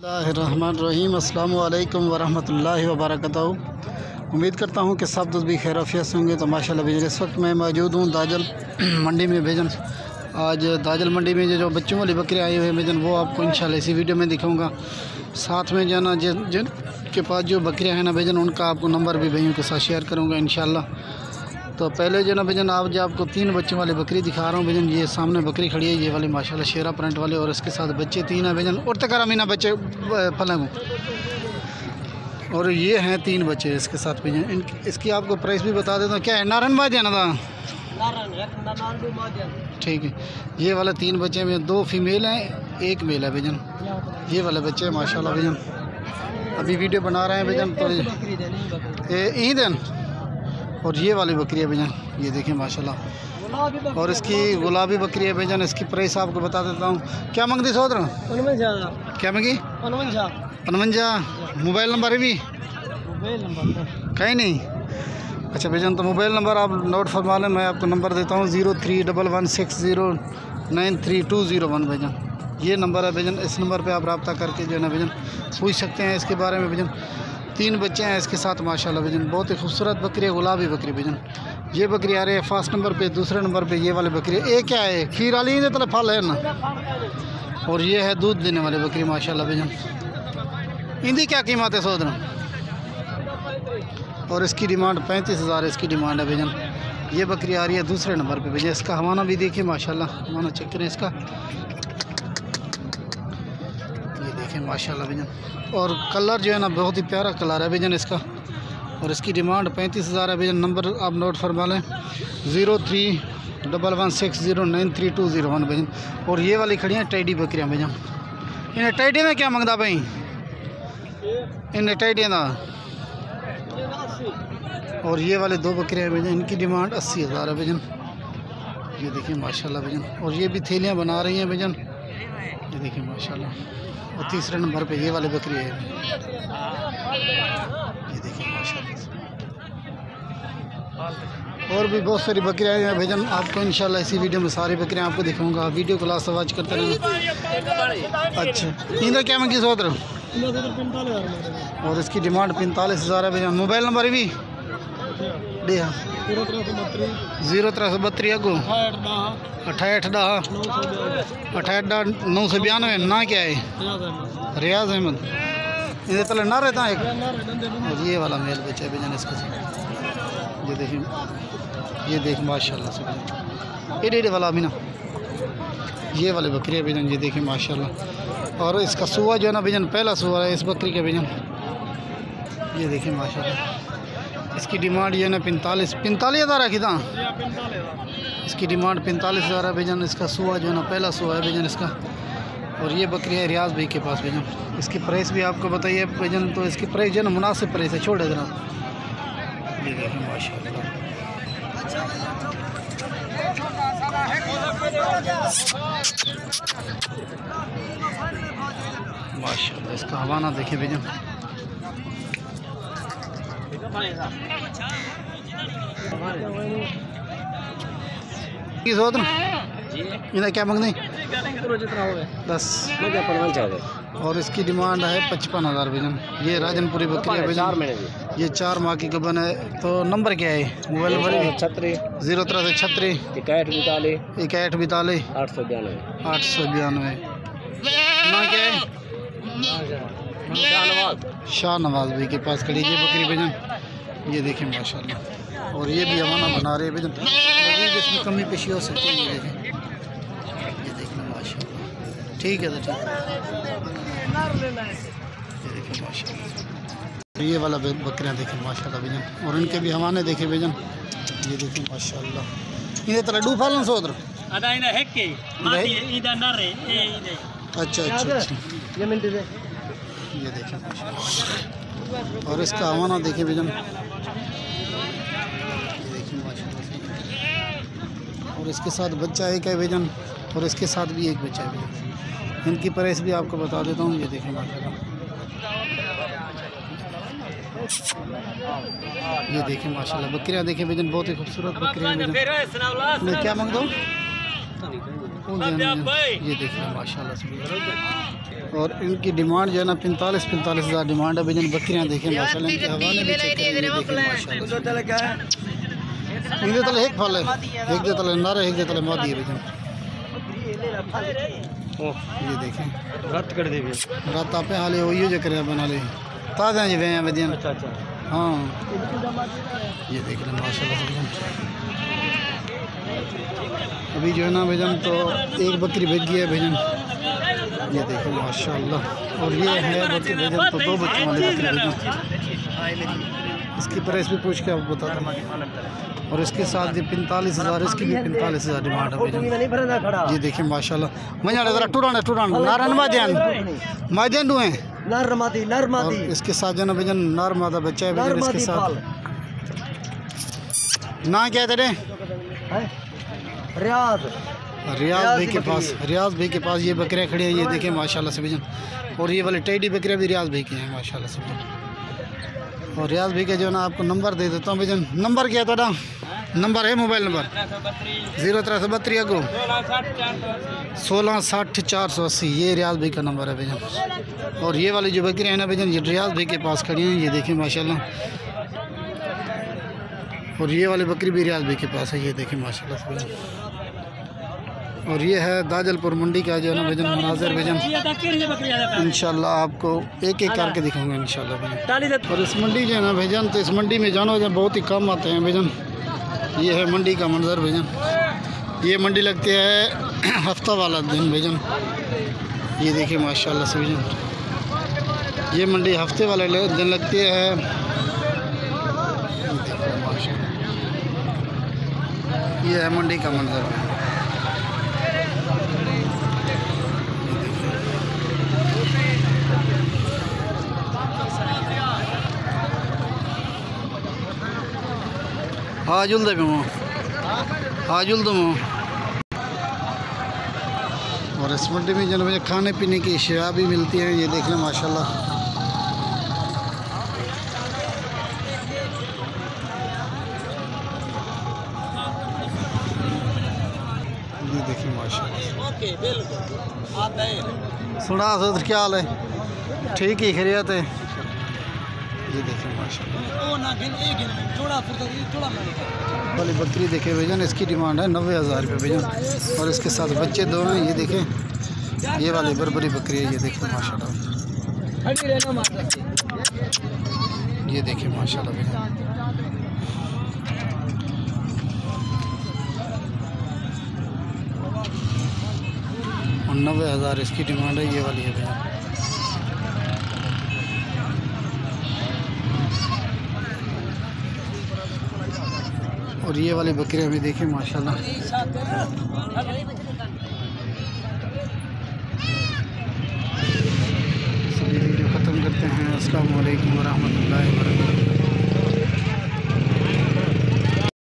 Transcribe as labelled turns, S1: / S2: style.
S1: बिस्मिल्लाहिर्रहमानिर्रहीम अस्सलामु अलैकुम वरहमतुल्लाहि वबरकातुहू। उम्मीद करता हूँ कि सब दोस्त भी खैर आफियत से होंगे। तो माशाल्लाह भेजन इस वक्त मैं मौजूद हूँ दाजल मंडी में। भेजन आज दाजल मंडी में जो बच्चों वाली बकरियाँ आई हुई है भेजन, वो आपको इंशाल्लाह इसी वीडियो में दिखाऊंगा। साथ में जो है ना जिनके पास जो बकरियाँ हैं ना भेजन, उनका आपको नंबर भी भाइयों के साथ शेयर करूँगा इंशाल्लाह। तो पहले जो ना भजन आप जो आपको 3 बच्चों वाली बकरी दिखा रहा हूँ भजन। ये सामने बकरी खड़ी है, ये वाली माशाल्लाह शेरा प्रिंट वाले, और इसके साथ बच्चे 3 हैं भजन। और तक मीना बच्चे फलंग, और ये हैं 3 बच्चे इसके साथ भजन। इसकी आपको प्राइस भी बता देता हूँ। क्या है नारन बाज है ना था, ठीक है। ये वाले 3 बच्चे में 2 फीमेल हैं, 1 मेल है भजन। ये वाले बच्चे माशाल्लाह भजन अभी वीडियो बना रहे हैं भजन। तो ईद है। और ये वाली बकरी है भैजन, ये देखें माशाल्लाह। और इसकी गुलाबी बकरी है भैजन। इसकी प्राइस आपको बता देता हूँ। क्या मंगती सोदर? क्या मंगी? 55। मोबाइल नंबर है भी कहीं नहीं? अच्छा भैजन, तो मोबाइल नंबर आप नोट फरमा लें। मैं आपको नंबर देता हूँ 031160932001 भैजन। ये नंबर है भैजन। इस नंबर पे आप रब्ता करके जो है ना भैजन पूछ सकते हैं इसके बारे में भैजन। 3 बच्चे हैं इसके साथ माशाल्लाह भजन। बहुत ही खूबसूरत बकरी है, गुलाबी बकरी भजन। ये बकरी आ रही है फर्स्ट नंबर पे। दूसरे नंबर पे ये वाली बकरी है। एक क्या है, खीर वाली तो फल है ना। और ये है दूध देने वाली बकरी माशाल्लाह भजन। इनकी क्या कीमत है सोदर? और इसकी डिमांड 35,000 इसकी डिमांड है भजन। ये बकरी आ रही है दूसरे नंबर पर भजन। इसका हवाना भी देखिए माशाल्लाह, हवाना चेक करें इसका, ये देखें माशाल्लाह भजन। और कलर जो है ना बहुत ही प्यारा कलर है भजन इसका। और इसकी डिमांड 35,000 है भजन। नंबर आप नोट फरमा लें 031160932001 भजन। और ये वाली खड़ी हैं टैडी बकरियाँ भजन। इन्हें टैडी में क्या मंगता भाई? इन्हें टैडी ना। और ये वाले 2 बकरियाँ भजन, इनकी डिमांड 80,000 है भजन। ये देखिए माशाल्लाह भजन। और ये भी थैलियाँ बना रही हैं भजन, ये देखिए माशाल्लाह। और तीसरे नंबर पे ये वाली बकरी है, ये देखिए माशाल्लाह। और भी बहुत सारी बकरियाँ हैं भजन। आपको इंशाल्लाह इसी वीडियो में सारी बकरियाँ आपको दिखाऊंगा। वीडियो को लास्ट वॉच करते रहना। अच्छा, इधर क्या मंगी सोदर? और इसकी डिमांड 45,000 है भजन। मोबाइल नंबर भी दे 0332 अगो 68 ना क्या है? रियाज अहमद। इधर पहले ना रहता है। और ये वाला मेल बच्चा भजन इसका, ये देखिए, ये देख माशाल्लाह से एडे वाला भी ना। ये वाले बकरी है भजन, ये देखिए माशाल्लाह। और इसका सुआ जो है ना भजन, पहला सुआ है इस बकरी के भजन, ये देखिए माशाल्लाह। इसकी डिमांड ये ना 45,000 रखी था। इसकी डिमांड 45,000 है भजन। इसका सुआ जो है ना पहला सुआ है भजन इसका। और ये बकरी है रियाज भाई के पास भजन। इसकी प्राइस भी आपको बताइए भजन। तो इसकी प्राइस जो है ना मुनासिब प्राइस है, छोड़े देना। ये देखिए माशाल्लाह। माशाल्लाह इसका हवाना देखिए भजन। इन्हें क्या मंगनी? 10। और इसकी डिमांड है 55,000 भजन। ये राजनपुरी बकरी है भजन। ये 4 माह की गबन है। तो नंबर क्या है? Mobile number 0336 6142 892। ना क्या है? शाहनवाज भाई के पास खड़ी ये बकरी भजन, ये देखिए माशाल्लाह। और ये भी हवाना बना रहे हैं भजन। इसमें कमी पेशी हो सकती है, ये देखें, ये देखना माशाल्लाह। ठीक है, तो ठीक है, ये देखिए माशाल्लाह। ये वाला बकरियाँ देखें माशाल्लाह भजन। और इनके भी हवाने देखे भजन, ये देखिए माशाल्लाह। इन्हें तो लड्डू फालन सोदर। अच्छा, ये देखें माशाल्लाह। और इसका हवाना देखें भजन, ये देखिए माशाल्लाह। और इसके साथ बच्चा एक है भजन, और इसके साथ भी एक बच्चा है भजन। इनकी प्राइस भी आपको बता देता हूँ, ये देखें माशाल्लाह। ये देखें माशाल्लाह बकरियाँ देखें भजन, बहुत ही खूबसूरत बकरियाँ भजन। क्या मांग दो? ये देखिए माशाल्लाह से। और इनकी डिमांड जो है ना 45-45 हज़ार डिमांड है भजन। बकरियाँ देखें माशाल्लाह, इनके हवाले भी चेक करें, इनके तले एक फल है, एक दे तले नारे, एक दे तले मादी है भजन। ये देखें
S2: रत कर दे
S1: रात आपे हाले वही जो करे बना ले ताज़ा जी वे भजन। हाँ ये देख लें माशाल्लाह से भजन। अभी जो है ना भजन तो एक बकरी बिक गई है भजन। ये देखो माशाल्लाह। और ये है बकरी भजन तो 2 बच्चों वाली बकरी भजन। इसकी प्राइस भी पूछ के आपको बताता हूँ। और इसके साथ ये 45 हज़ार, इसकी भी 45 हज़ार डिमांड है भजन। ये देखिए माशाल्लाह। मजा जरा टूरान नारायण मादियान दुए और इसके साथ जो ना भजन नर मादा बच्चा है भजन। इसके साथ ना क्या तेरे रियाज भाई के पास, रियाज भाई के पास ये बकरियाँ खड़ी हैं। ये देखें माशाल्लाह से भजन। और ये वाले टेडी बकरियाँ भी रियाज भाई की हैं माशाल्लाह से भजन। और रियाज भाई का जो है ना आपको नंबर दे देता हूँ भजन। नंबर क्या है थोड़ा? नंबर है मोबाइल नंबर 0332 अगो 1660 480। ये रियाज भाई का नंबर है भजन। और ये वाली जो बकरियाँ हैं ना भजन, ये रियाज भाई के पास खड़ी हैं। ये देखें माशाल्लाह। और ये वाली बकरी भी रियाज भाई के पास है। ये देखें माशाल्लाह से भजन। और ये है दाजलपुर मंडी का जो है ना भजन मनाज़िर भजन। इंशाल्लाह आपको एक एक करके दिखाऊंगा इंशाल्लाह भजन। और इस मंडी जो है ना भजन, तो इस मंडी में जानो जब बहुत ही कम आते हैं भजन। ये है मंडी का मंजर भजन। ये मंडी लगती है हफ्ता वाला दिन भजन। ये देखिए माशाल्लाह से भजन। ये मंडी हफ्ते वाले दिन लगती है। ये है मंडी का मंजर। हाजुल दे हाजुल दो। और इस मंडी में जो खाने पीने की अशिया भी मिलती हैं। ये देख लें माशाल्लाह। ये देखिए माशाल्लाह। सुना सो क्या हाल है? ठीक ही खैरियत है। ये देखिए माशाल्लाह। वाली बकरी देखे भजन, इसकी डिमांड है 90 हज़ार रुपये भजन। और इसके साथ बच्चे दोनों। ये देखें ये वाली बरबरी बकरी है। ये देखें माशाल्लाह। ये देखें माशाल्लाह भजन। और 90 हज़ार इसकी डिमांड है। ये वाली है भजन। और ये वाली बकरियाँ भी देखें माशाल्लाह। सभी वीडियो ख़त्म करते हैं। अस्सलामु अलैकुम व रहमतुल्लाहि व बरकातहू।